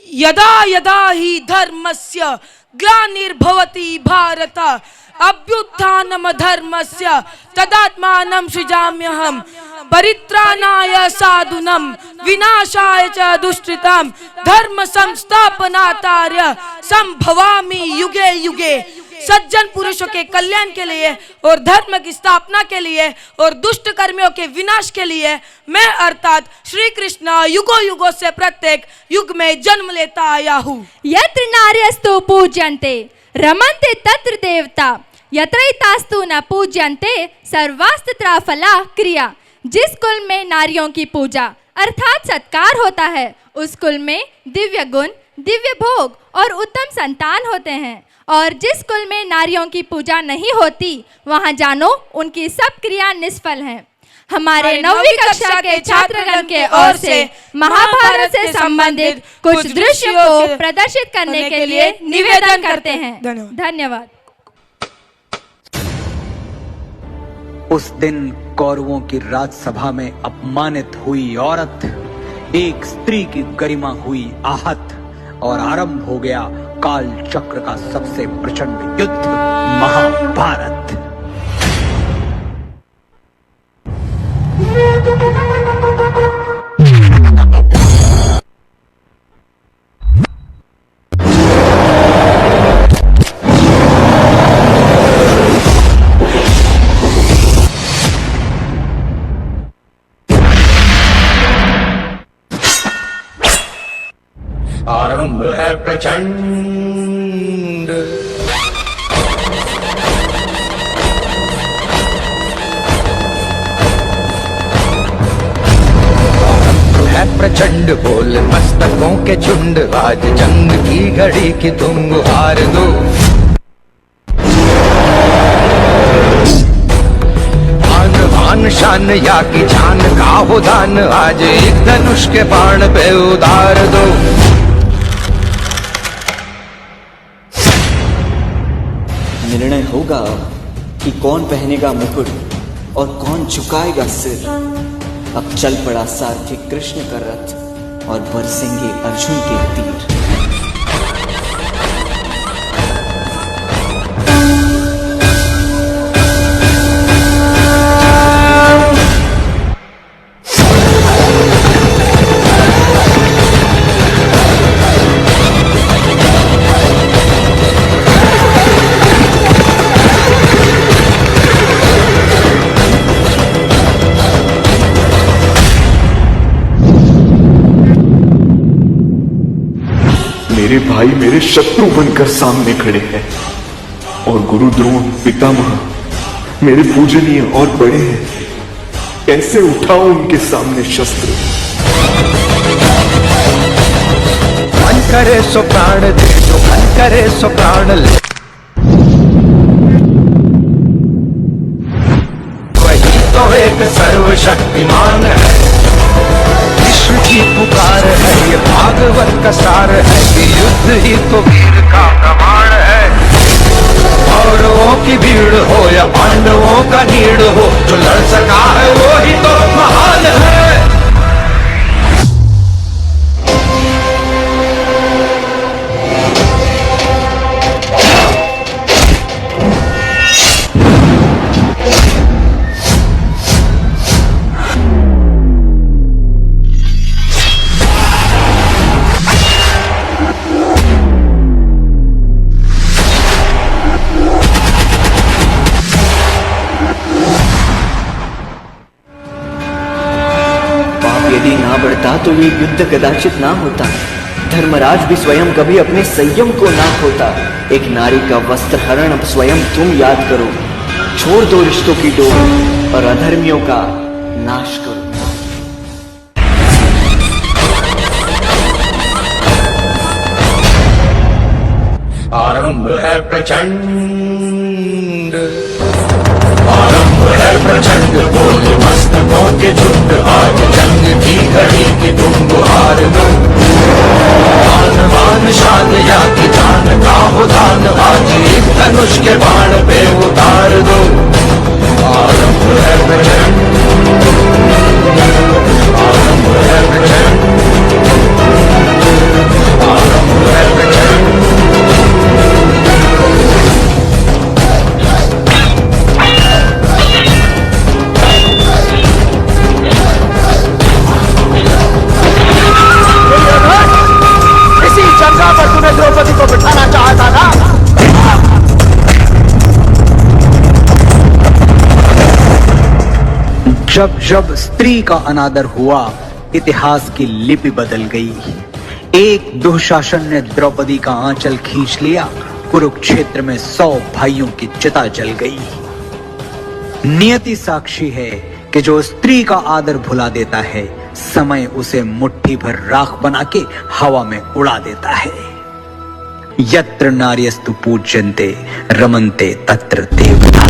यदा यदा हि धर्मस्य ग्लानिर्भवति भारत अभ्युत्थानम धर्मस्य तदात्मानं सृजाम्यहम् परित्राणाय साधूनां विनाशाय च दुष्कृतां धर्म संस्थापनार्थाय संभवामि युगे युगे। सज्जन पुरुषों के कल्याण के लिए और धर्म की स्थापना के लिए और दुष्ट कर्मियों के विनाश के लिए मैं अर्थात श्री कृष्ण युगों युगों से प्रत्येक युग में जन्म लेता आया हूँ। यत्र नार्यस्तु पूज्यन्ते रमन्ते तत्र देवता यत्रैतास्तु न पूज्यन्ते सर्वास्तत्र फला क्रिया। जिस कुल में नारियों की पूजा अर्थात सत्कार होता है उस कुल में दिव्य गुण, दिव्य भोग और उत्तम संतान होते हैं, और जिस कुल में नारियों की पूजा नहीं होती वहाँ जानो उनकी सब क्रिया निष्फल हैं। हमारे 9वीं कक्षा के छात्रगण के ओर से महाभारत से संबंधित कुछ दृश्यों को प्रदर्शित करने के लिए निवेदन करते हैं। धन्यवाद। उस दिन कौरवों की राजसभा में अपमानित हुई औरत, एक स्त्री की गरिमा हुई आहत और आरंभ हो गया काल चक्र का सबसे प्रचंड युद्ध महाभारत। आरंभ है प्रचंड, प्रचंड बोल मस्तकों के झुंड, आज जंग की घड़ी की तुम गुहार दो। आन बान शान या की जान का हो दान, आज एक धनुष के बाण पे उतार दो। निर्णय होगा कि कौन पहनेगा मुकुट और कौन झुकाएगा सिर। अब चल पड़ा सारथी कृष्ण का रथ और बरसेंगे अर्जुन के तीर। मेरे भाई मेरे शत्रु बनकर सामने खड़े हैं और गुरु द्रोण पितामह मेरे पूजनीय और बड़े हैं। कैसे उठाऊं उनके सामने शस्त्र। मन करे सो प्राण दे, जो मन करे सो प्राण ले, वही तो एक सर्वशक्तिमान है। विश्व की पुकार है, ये भागवत का सार है कि युद्ध ही तो वीर का प्रमाण है। कौरवों की भीड़ हो या पांडवों का नीड़ हो, जो लड़ सका है वो ही तो महान है। तो ये युद्ध कदाचित ना होता। धर्मराज भी स्वयं कभी अपने संयम को ना खोता। एक नारी का वस्त्र हरण अब स्वयं तुम याद करो। छोड़ दो रिश्तों की डोर और अधर्मियों का नाश करो। आरंभ है प्रचंड, आरंभ है प्रचंड बोल मस्तकों के झुंड, आज जंग की घड़ी की तुम गुहार दो। आन बान शान या की जान का हो दान, आज एक धनुष के बाण पे उतार दो। आरंभ है प्रचंड, आरंभ है प्रचंड, जब स्त्री का अनादर हुआ, इतिहास की लिपि बदल गई। एक दुशासन ने द्रौपदी का आंचल खींच लिया, कुरुक्षेत्र में 100 भाइयों की चिता जल गई। नियति साक्षी है कि जो स्त्री का आदर भुला देता है, समय उसे मुट्ठी भर राख बना के हवा में उड़ा देता है। यत्र नार्यस्तु पूज्यन्ते रमन्ते तत्र देवता।